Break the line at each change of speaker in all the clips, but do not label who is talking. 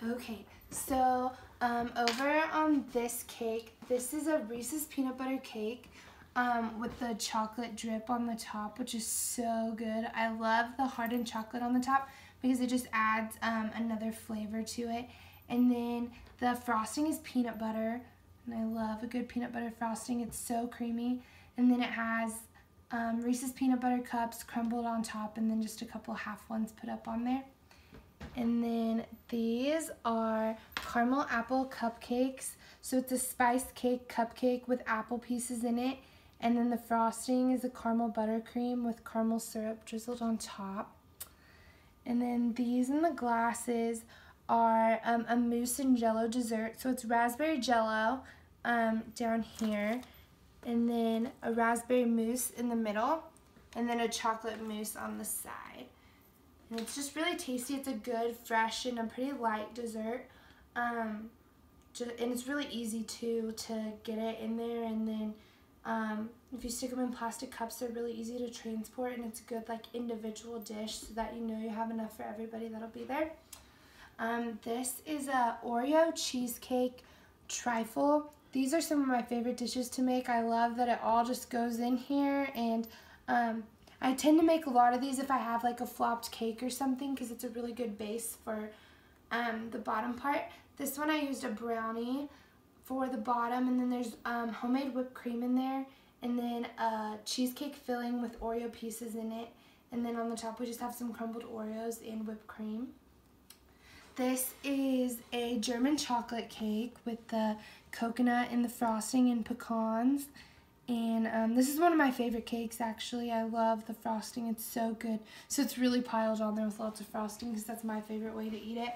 Okay, so over on this cake, this is a Reese's peanut butter cake with the chocolate drip on the top, which is so good. I love the hardened chocolate on the top because it just adds another flavor to it. And then the frosting is peanut butter, and I love a good peanut butter frosting. It's so creamy. And then it has Reese's peanut butter cups crumbled on top, and then just a couple half ones put up on there. And then these are caramel apple cupcakes. So it's a spiced cake cupcake with apple pieces in it. And then the frosting is a caramel buttercream with caramel syrup drizzled on top. And then these in the glasses are a mousse and jello dessert. So it's raspberry jello down here. And then a raspberry mousse in the middle. And then a chocolate mousse on the side. And it's just really tasty. It's a good, fresh, and a pretty light dessert. And it's really easy to get it in there. And then if you stick them in plastic cups, they're really easy to transport. And it's a good like individual dish so that you know you have enough for everybody that'll be there. This is a Oreo cheesecake trifle. These are some of my favorite dishes to make. I love that it all just goes in here, and I tend to make a lot of these if I have like a flopped cake or something because it's a really good base for the bottom part. This one I used a brownie for the bottom, and then there's homemade whipped cream in there, and then a cheesecake filling with Oreo pieces in it, and then on the top we just have some crumbled Oreos and whipped cream. This is a German chocolate cake with the coconut and the frosting and pecans. And this is one of my favorite cakes, actually. I love the frosting. It's so good. So it's really piled on there with lots of frosting because that's my favorite way to eat it.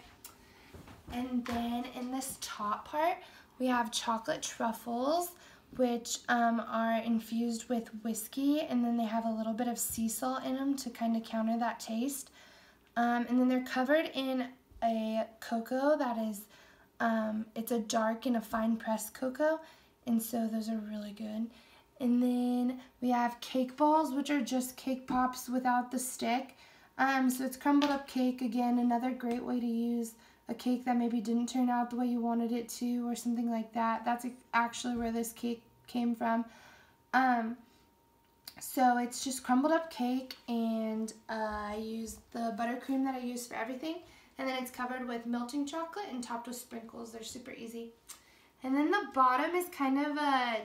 And then in this top part, we have chocolate truffles, which are infused with whiskey. And then they have a little bit of sea salt in them to kind of counter that taste. And then they're covered in a cocoa that is, it's a dark and a fine pressed cocoa. And so those are really good. And then we have cake balls, which are just cake pops without the stick. So it's crumbled up cake. Again, another great way to use a cake that maybe didn't turn out the way you wanted it to or something like that. That's actually where this cake came from. So it's just crumbled up cake, and I use the buttercream that I use for everything. And then it's covered with melting chocolate and topped with sprinkles. They're super easy. And then the bottom is kind of a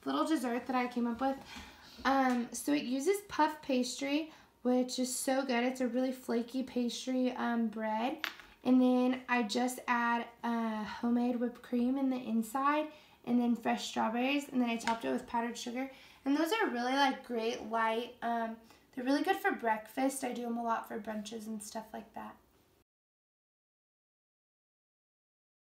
little dessert that I came up with. So it uses puff pastry, which is so good. It's a really flaky pastry bread. And then I just add homemade whipped cream in the inside, and then fresh strawberries, and then I topped it with powdered sugar. And those are really like great light. They're really good for breakfast. I do them a lot for brunches and stuff like that.